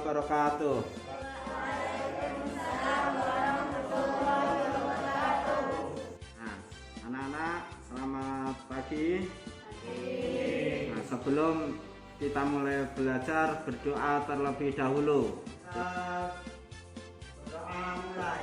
wabarakatuh. Nah, anak-anak selamat pagi. Nah, sebelum kita mulai belajar, berdoa terlebih dahulu. Doa mulai.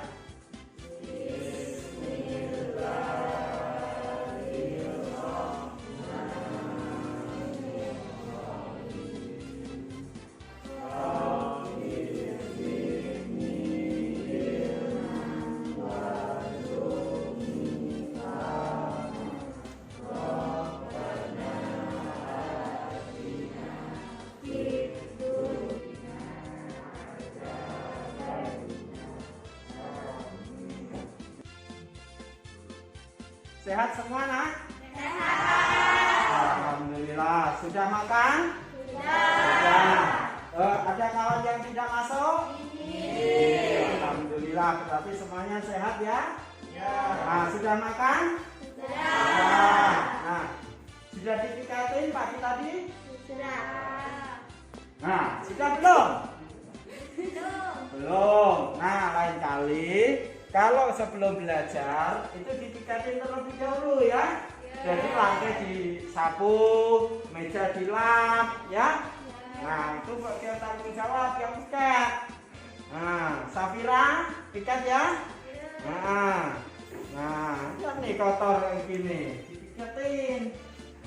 Sehat semua, nak? Sehat. Alhamdulillah. Sudah makan? Sudah. Ada kawan yang tidak masuk? Alhamdulillah. Berarti semuanya sehat ya? Nah, sudah makan? Sudah. Nah, sudah dipikatin pagi tadi? Sudah. Nah, sudah belum? Belum. Nah, lain kali kalau sebelum belajar itu dipikatin terlebih dahulu ya. Jadi lantai disapu, meja dilap ya. Nah, itu bagian tanggung jawab yang pikat. Nah, Safira pikat ya. Nah, lihat nih kotor kayak gini, dipikatin.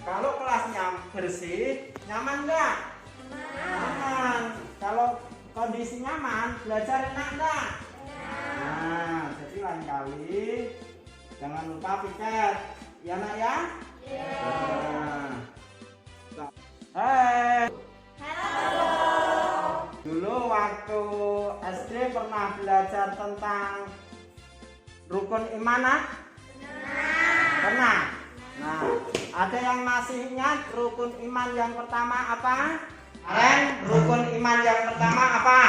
Kalau kelasnya bersih, nyaman nggak? Nyaman. Kalau kondisi nyaman, belajar enak nggak? Nah, jadi lain kali jangan lupa piket, ya nak ya? Hai. Halo. Dulu waktu SD pernah belajar tentang rukun iman, nak? Pernah. Nah, ada yang masih ingat rukun iman yang pertama apa? Karen, rukun iman yang pertama apa?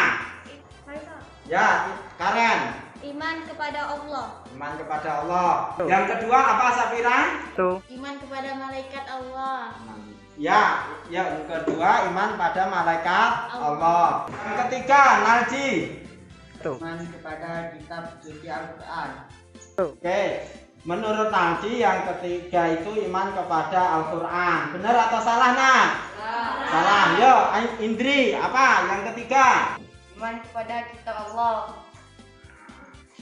Ya, Karen. Iman kepada Allah. Iman kepada Allah. Yang kedua apa, Safira? Iman kepada malaikat Allah. Ya, yang kedua iman pada malaikat Allah. Yang ketiga, Nalji. Iman kepada kitab suci Al-Quran. Oke, menurut Nalji yang ketiga itu iman kepada Al-Quran. Benar atau salah, nak? Salah. Yo, Indri, apa yang ketiga? Iman kepada kitab Allah.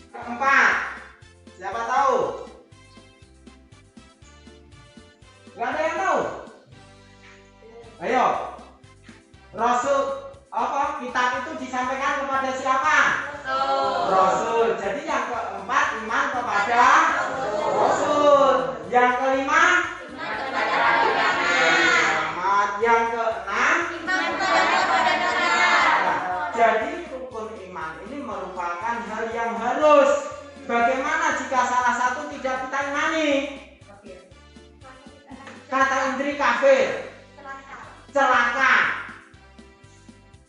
Keempat, siapa tahu? Gak ada yang tahu? Ayo, Rasul apa kitab itu disampaikan kepada siapa? Rasul. Jadi yang keempat iman kepada Rasul. Yang kelima Iman kepada hari kiamat. Yang keenam Iman kepada dosa. jadi rukun iman ini merupakan hal yang harus. Bagaimana jika salah satu tidak kita imani? Kata Indri kafir, celaka.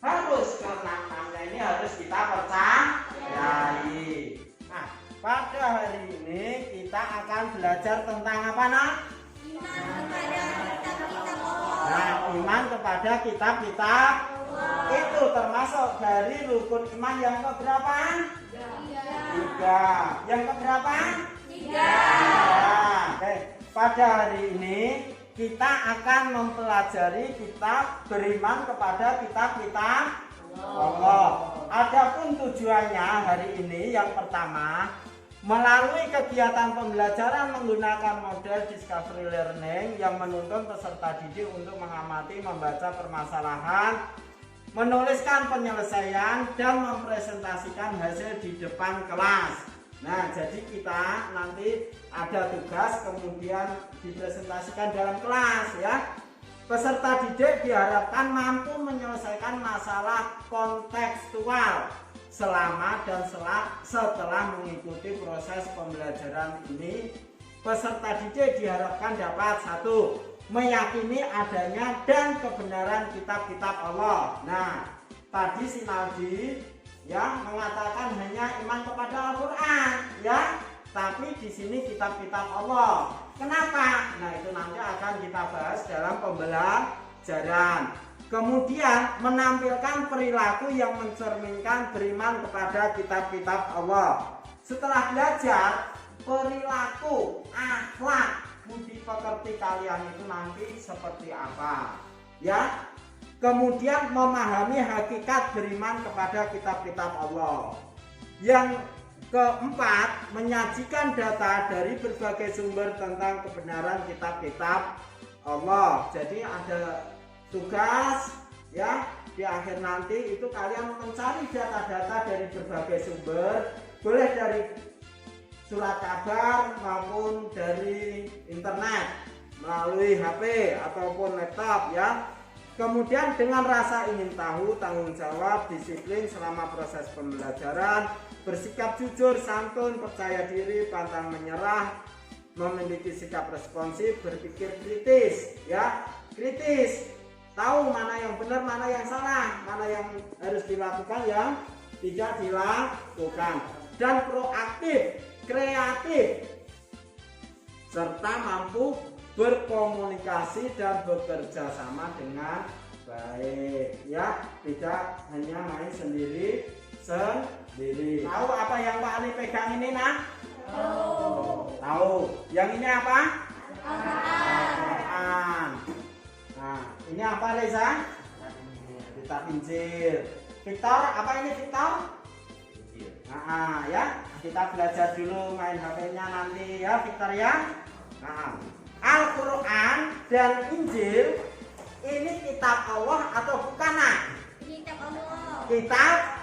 Harus keenam-enamnya ini harus kita percayai. Nah, pada hari ini kita akan belajar tentang apa, nak? Iman kepada kitab-kitab Allah. Nah, iman kepada kitab-kitab itu termasuk dari rukun iman yang keberapa? Tiga. Yang keberapa? Tiga. Oke. Pada hari ini kita akan mempelajari kitab beriman kepada kitab-kitab Allah. Adapun tujuannya hari ini yang pertama, melalui kegiatan pembelajaran menggunakan model discovery learning yang menuntun peserta didik untuk mengamati, membaca permasalahan, menuliskan penyelesaian, dan mempresentasikan hasil di depan kelas. Nah, jadi kita nanti ada tugas kemudian dipresentasikan dalam kelas ya. Peserta didik diharapkan mampu menyelesaikan masalah kontekstual selama dan setelah mengikuti proses pembelajaran ini. Peserta didik diharapkan dapat satu, meyakini adanya dan kebenaran kitab-kitab Allah. Nah, tadi si Naldi ya mengatakan hanya iman kepada Al-Quran ya, tapi di sini kitab-kitab Allah. Kenapa? Nah, itu nanti akan kita bahas dalam pembelajaran. kemudian menampilkan perilaku yang mencerminkan beriman kepada kitab-kitab Allah. Setelah belajar perilaku, akhlak, budi pekerti kalian itu nanti seperti apa, ya. Kemudian memahami hakikat beriman kepada kitab-kitab Allah. Yang keempat, menyajikan data dari berbagai sumber tentang kebenaran kitab-kitab Allah. Jadi ada tugas, ya, di akhir nanti itu kalian mencari data-data dari berbagai sumber, boleh dari surat kabar maupun dari internet melalui HP ataupun laptop, ya. Kemudian dengan rasa ingin tahu, tanggung jawab, disiplin selama proses pembelajaran, bersikap jujur, santun, percaya diri, pantang menyerah, memiliki sikap responsif, berpikir kritis, ya, kritis. Tahu mana yang benar, mana yang salah, mana yang harus dilakukan, yang tidak dilakukan, dan proaktif, kreatif, serta mampu berkomunikasi dan bekerja sama dengan baik, ya, tidak hanya main sendiri. Tahu apa yang Pak Ali pegang ini, nak? Tahu. Yang ini apa? Al-Quran. Nah, ini apa, Reza? Kitab Injil. Victor, apa ini Victor? Nah, ya, kita belajar dulu, main HP-nya nanti, ya, Victor, ya. Nah, Al-Quran dan Injil ini kitab Allah atau bukan, nak? Kitab Allah. Kitab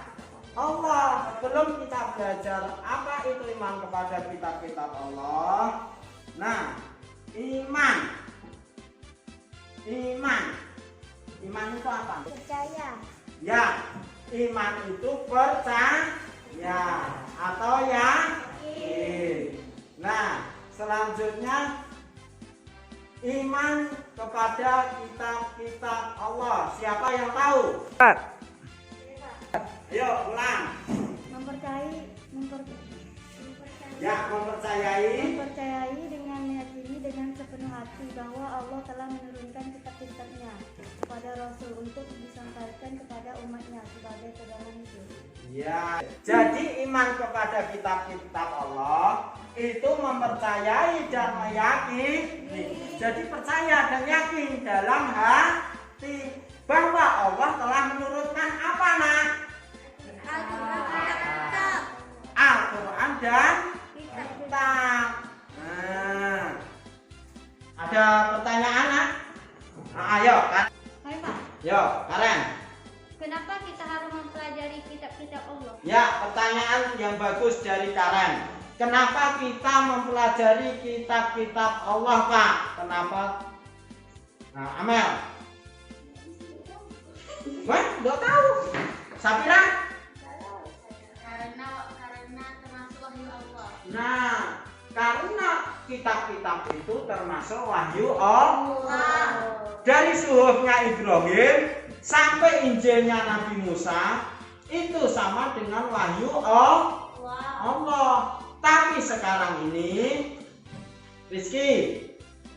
Allah. Belum kita belajar apa itu iman kepada kitab-kitab Allah. Nah, iman itu apa? Percaya. Ya, iman itu percaya atau yakin. Nah, selanjutnya iman kepada kitab-kitab Allah. Siapa yang tahu? Ayo ulang. Mempercayai dengan meyakini dengan sepenuh hati bahwa Allah telah menurunkan kitab-kitabnya kepada Rasul untuk disampaikan kepada umatnya sebagai pedoman hidup. Ya, jadi iman kepada kitab-kitab Allah itu mempercayai dan meyakini. Jadi percaya dan yakin dalam hati bahwa Allah telah menurunkan apa, nak? Al-Quran dan kitab. Nah, ada pertanyaan, nak? Nah, ayo, kan? Hai Pak, Yo, Karen. kenapa kita harus mempelajari kitab-kitab Allah? Ya, pertanyaan yang bagus dari Karen. Kenapa kita mempelajari kitab-kitab Allah, Pak? Kenapa? Nah, Amel. Wah, nggak tahu. Sapira? Karena termasuk wahyu Allah. Nah, karena kitab-kitab itu termasuk wahyu Allah. Dari suhufnya Ibrahim sampai Injilnya Nabi Musa itu sama dengan wahyu Allah. Tapi sekarang ini Rizky,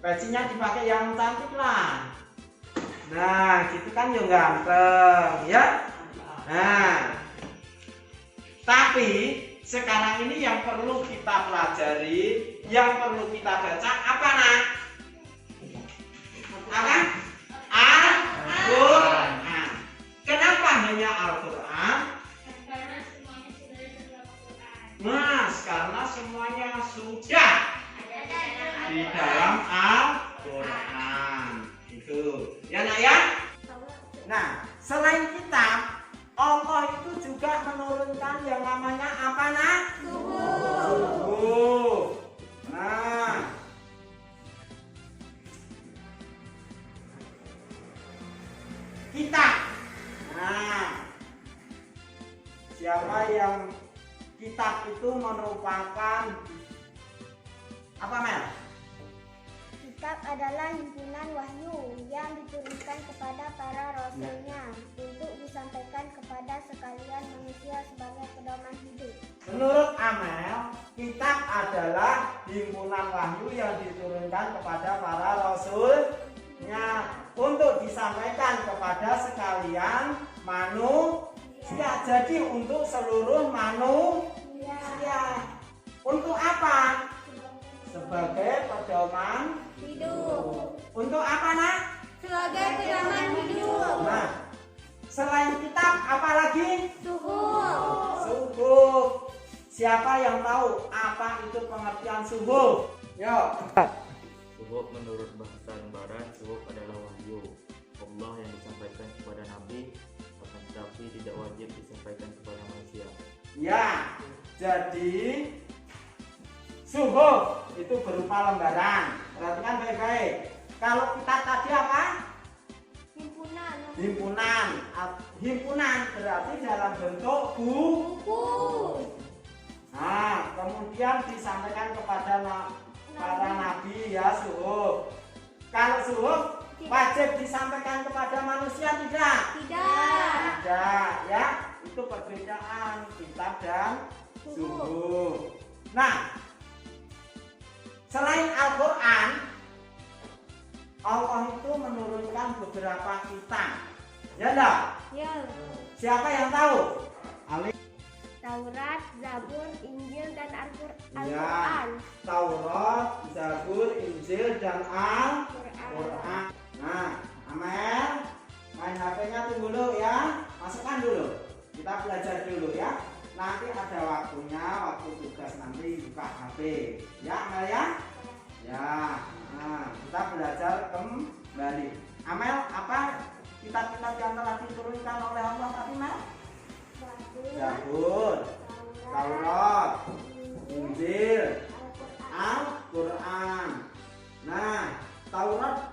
pecinya dipakai yang cantik lah. Nah, gitu kan yang ganteng, ya. Nah, tapi sekarang ini yang perlu kita pelajari, yang perlu kita baca apa, nak? Apa? Al-Quran. Kenapa hanya Al-Quran? Mas, karena semuanya sudah di dalam Al-Quran. Itu, ya, nak, ya. Nah, selain kitab, Allah itu juga menurunkan yang namanya apa, nak? Suhuf. Nah, kitab. Nah, siapa yang kitab itu merupakan apa, Mel? Kitab adalah himpunan wahyu yang diturunkan kepada para rasulnya untuk disampaikan kepada sekalian manusia sebagai pedoman hidup. Menurut Amel, kitab adalah himpunan wahyu yang diturunkan kepada para rasulnya untuk disampaikan kepada sekalian manusia. Jadi untuk seluruh manusia. Untuk apa? Sebagai pedoman Hidup. Untuk apa, Nak? Sebagai pedoman hidup. Nah, selain kitab apa lagi? Suhuf. Siapa yang tahu apa itu pengertian suhuf? Yo. Suhuf menurut bahasa lembaran, suhuf adalah wahyu Allah yang disampaikan kepada Nabi, akan tetapi tidak wajib disampaikan kepada manusia. Ya, jadi suhuf itu berupa lembaran. Perhatikan baik-baik. Kalau kita tadi apa? Himpunan. Himpunan berarti dalam bentuk buku. Nah, kemudian disampaikan kepada para nabi ya suhuf. Kalau suhuf wajib disampaikan kepada manusia tidak? Tidak, ya. Itu perbedaan kitab dan suhuf. Nah, selain Al-Quran, Allah itu menurunkan beberapa kitab. Ya enggak? Ya. Siapa yang tahu? Ali. Taurat, Zabur, Injil, dan Al-Quran. Ya. Taurat, Zabur, Injil, dan Al-Quran. Nah, Amel, main HP-nya tunggu dulu ya. Masukkan dulu. Kita belajar dulu ya. Nanti ada waktunya, waktu tugas nanti buka HP. Ya, Amel ya? Ya. Nah, kita belajar kembali. Amel, apa kitab-kitab yang telah diturunkan oleh Allah tadi, Mel? Zabur, Taurat, Injil, Al-Quran. Nah, Taurat,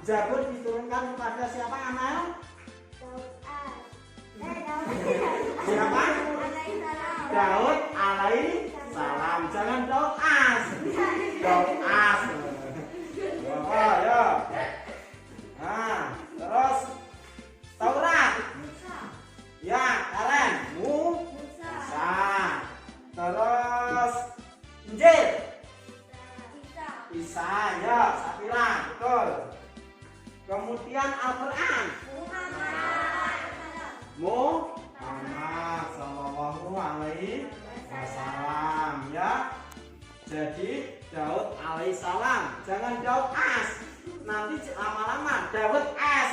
Zabur diturunkan kepada siapa, Amel? Siapa? Daud alaihi salam. Jangan Daud as. Daud as. Wah, ya. Nah, terus Taurat. Ya, Karen. Musa. Terus Injil. Isa, ya, Sapila, betul. Kemudian Al-Quran. Muhammad sallallahu alaihi wasallam, ya. Jadi Daud alaihi salam, jangan Daud as. Nanti lama-lama Daud as.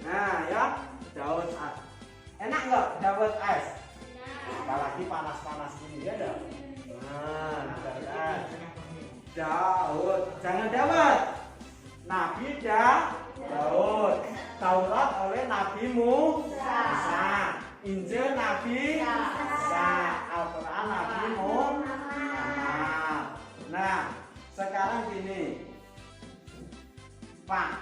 Nah, ya, Daud as. Enak nggak Daud as? Apalagi panas-panas ini ya, dong. Nah, Daud as. Daud, jangan Daud. Nabi Daud. Taurat oleh Nabi Musa. Injil Nabi Isa. Al-Quran Nabi Muhammad. Nah, sekarang gini, Pak.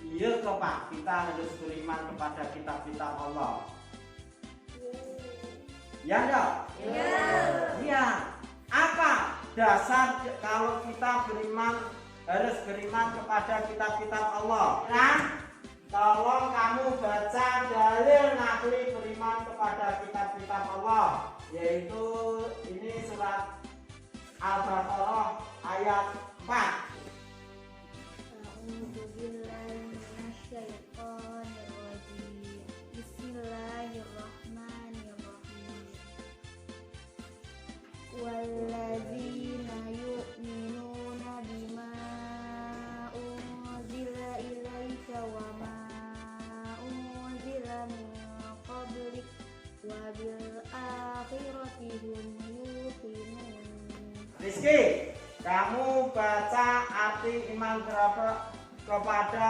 Iya kok Pak, kita harus beriman kepada kitab-kitab Allah. Ya enggak? Iya. Apa dasar kalau kita harus beriman kepada kitab-kitab Allah? Nah, tolong kamu baca dalil nakli beriman kepada kitab-kitab Allah, yaitu ini surat Al-Baqarah ayat 4. Bismillahirrahmanirrahim. Walladzina yu'minuna bima unzila ilaika wa ma unzila min qablik wa bil akhirati hum yuqinun. Rizky, kamu baca arti iman kepada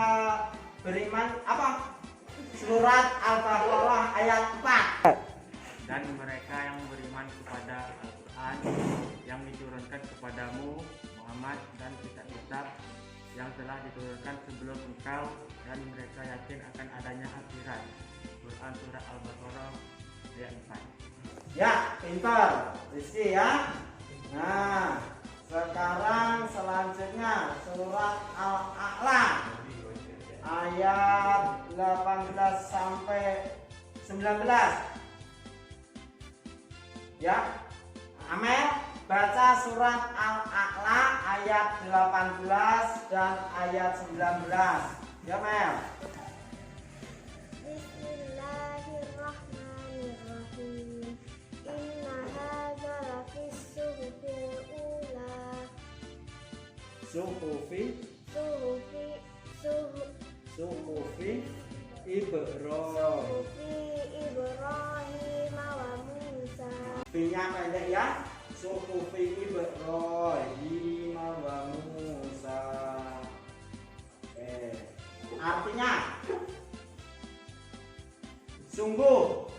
beriman apa? Surat Al-Baqarah ayat 4. Dan mereka yang beriman kepada Al-Quran yang diturunkan kepadamu Muhammad dan kitab-kitab yang telah diturunkan sebelum engkau, dan mereka yakin akan adanya akhirat. Quran surat Al-Baqarah ayat 4. Ya, pintar Rizky ya. Nah, sekarang selanjutnya surat Al-A'la ayat 18 sampai 19. Ya, Amel baca surat Al-A'la ayat 18 dan ayat 19. Ya, Mel. Bismillahirrahmanirrahim. Inna hadza lafis suhufil ula. Suhufi Suhufi Ibrahim. Ibrahim wa Musa. P-nya pendek ya. Suhufi Ibrahim wa Musa. Artinya sungguh,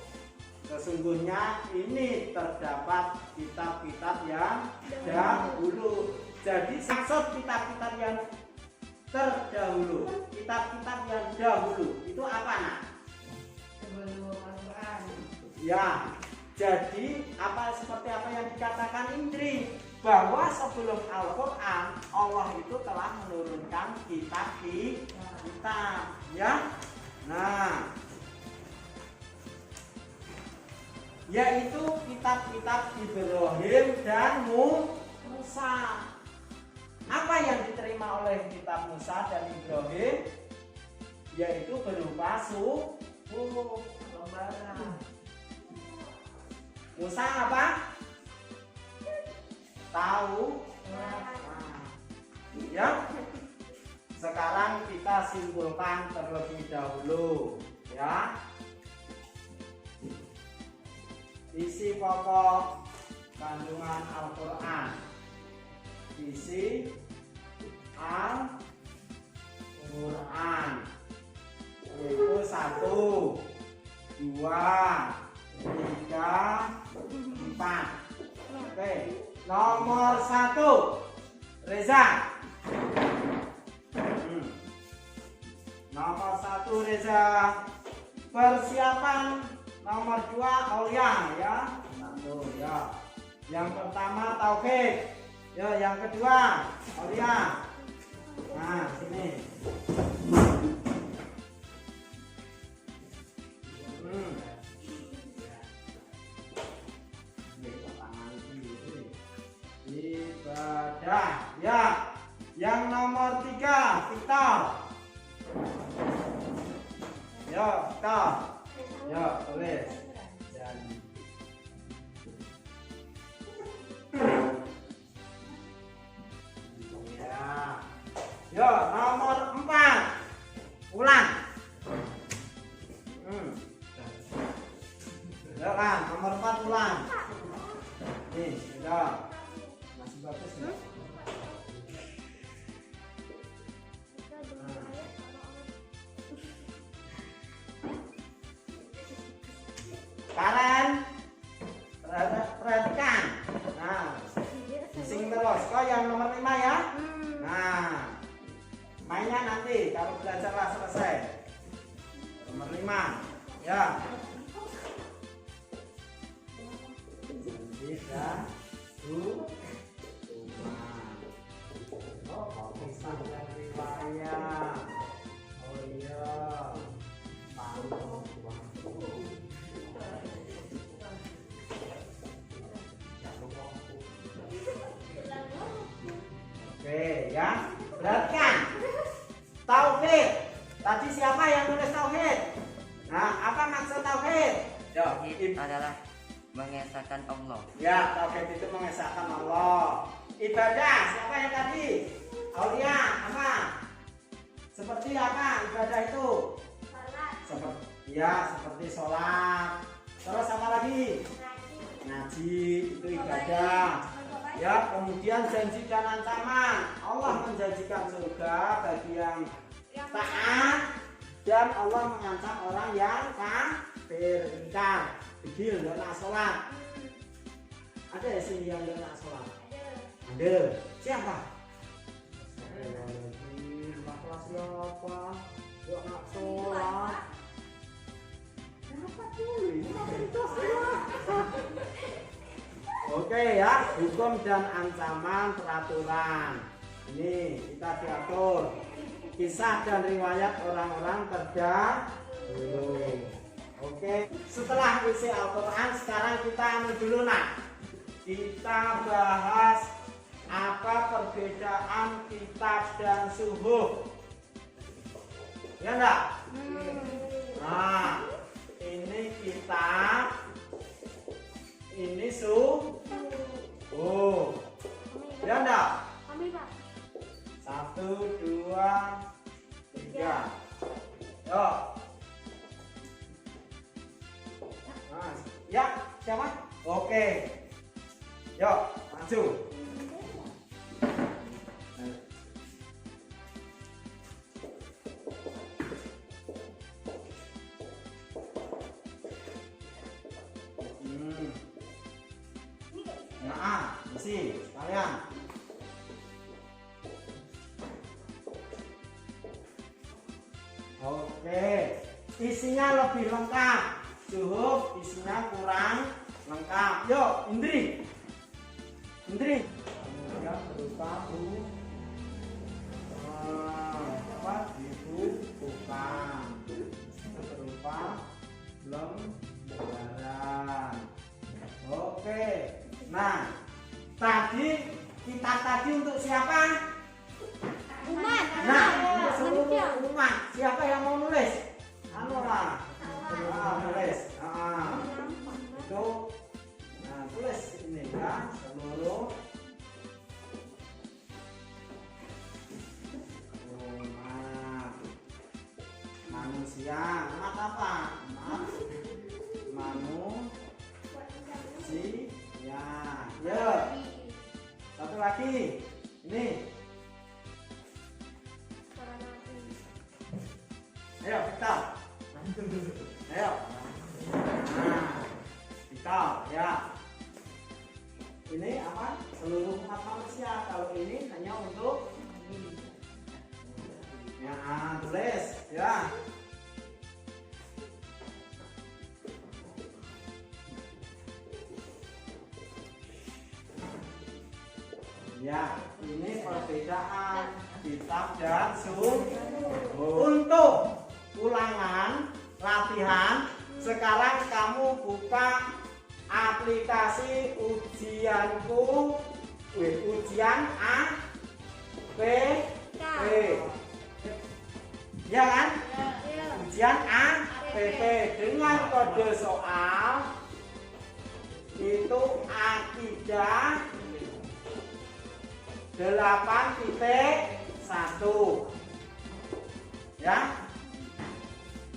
sesungguhnya ini terdapat kitab-kitab yang dahulu. Jadi maksud kitab-kitab yang terdahulu, kitab-kitab yang dahulu itu apa, Nak? Sebelum Al-Quran. Ya, jadi seperti apa yang dikatakan Indri, bahwa sebelum Al-Quran Allah itu telah menurunkan kitab-kitab, ya. Nah, yaitu kitab-kitab Ibrahim dan Musa. Apa yang diterima oleh kitab Musa dan Ibrahim? Yaitu berupa lembaran. Musa apa? Tahu? Ya. Sekarang kita simpulkan terlebih dahulu, ya. Isi pokok kandungan Al-Quran. Isi Al-Quran itu 1, 2, 3, 4. Oke, nomor 1 Reza. Nomor 1 Reza. Persiapan nomor 2 Aulia, ya. 1, ya. Yang pertama Taufik. Ya, yang kedua Aulia. Nah, sini. Ibadah. Ya. Yang nomor 3 Victor. Ya, Victor. Ya, tulis. Ya, nomor 4 Ulan. Ya kan, nomor 4 Ulan. Nih, sudah. Masih bagus ya. Karen, perhatikan. Nah, bising terus. Kau yang nomor 5 ya. Nah, mainnya nanti kalau belajarlah selesai. Nomor 5, ya. Bisa, oh, bisa dan riwayat. Oh iya, oke, ya. Perhatikan. Tauhid. Tadi siapa yang nulis tauhid? Nah, apa maksud tauhid? Tauhid adalah mengesahkan Allah. Ya, tauhid itu mengesahkan Allah. Ibadah, siapa yang tadi? Aulia, apa? Seperti apa ibadah itu? Seperti sholat. Terus apa lagi? Ngaji, itu ibadah. Ya, kemudian janji dan ancaman. Allah menjanjikan surga bagi yang taat dan Allah mengancam orang yang kafir, ingkar, begil, nggak nak sholat. Ada ya sini yang nggak nak sholat? Ada. Siapa? Siapa? Nggak nak sholat. Kenapa tuh? Oke ya, hukum dan ancaman peraturan. Ini kita diatur. Kisah dan riwayat orang-orang terdahulu. Oke, setelah isi Al-Quran, sekarang kita dulu, Nak. Kita bahas apa perbedaan kitab dan suhuf. Ya enggak? Nah, ini kitab, ini suhuf. Ya enggak? Kami Pak. 1, 2, 3. Yo. Nah, ya, siapa? Oke. Yuk, maju. Nah, isi kalian. Oke, isinya lebih lengkap. Suhuf isinya kurang lengkap. Yuk, Indri. Indri. Ya, berupa dibukukan. Berupa lembaran. Oke. Nah, kita tadi untuk siapa? Umat. Nah, untuk seluruh umat. Siapa yang mau nulis? Anora. Tulis. Itu. Nah, tulis ini ya, seluruh umat manusia. Umat apa? Umat manusia. Ya. Satu lagi. Ini. Ayo, kita. Ayo. Nah, kita ya. Ini apa? Seluruh umat manusia. Kalau ini hanya untuk ya, tulis ya. Ya, ini perbedaan kitab dan suhuf. Untuk ulangan latihan, sekarang kamu buka aplikasi ujianku, ujian APP. Ya kan? Ujian APP dengan kode soal itu akidah 8.1 ya.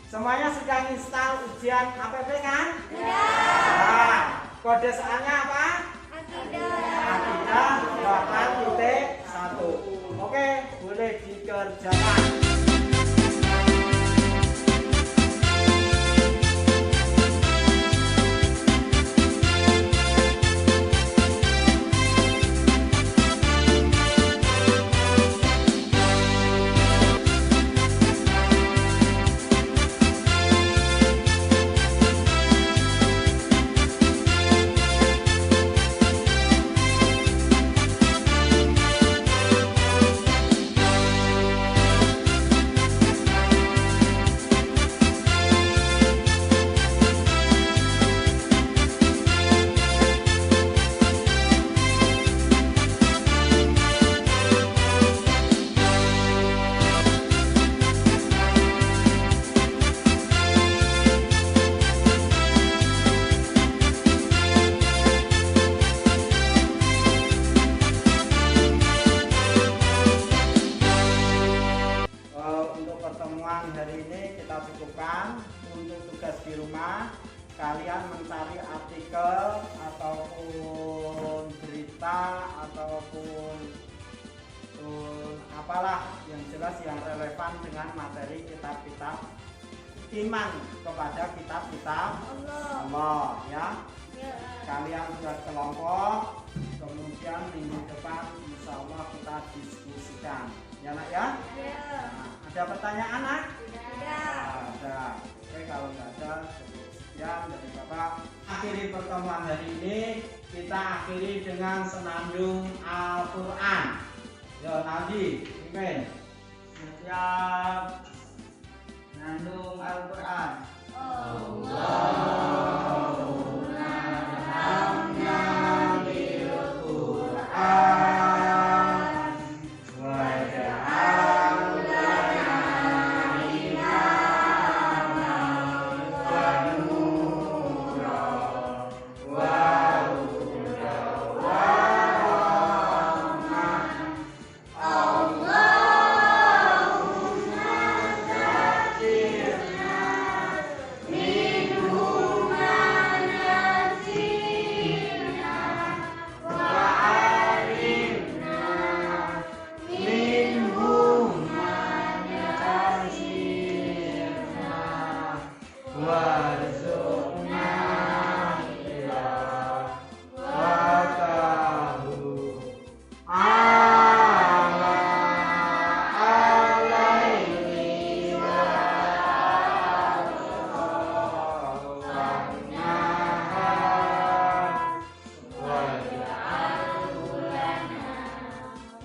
Semuanya sudah install ujian APP kan? Nah, kode soalnya apa? Akidah 8.1. Oke, boleh dikerjakan. Hari ini kita cukupkan. Untuk tugas di rumah, kalian mencari artikel ataupun berita ataupun apalah yang jelas yang relevan dengan materi kitab-kitab iman kepada kitab-kitab Allah ya. Kalian buat kelompok, kemudian minggu depan insya Allah kita diskusikan ya nak ya. Nah, ada pertanyaan nak? Ada. Oke, kalau nggak ada sekian dari Bapak. Akhiri pertemuan hari ini, kita akhiri dengan senandung Al-Quran. Yo Nabi, pimpin. Siap. Senandung Al-Quran. Allahumma arhamna bil Quran.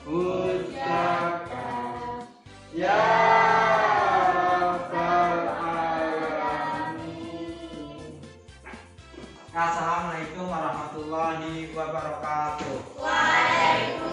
ucapkan ya Rabbal Alamin. Assalamualaikum warahmatullahi wabarakatuh. Waalaikumsalam.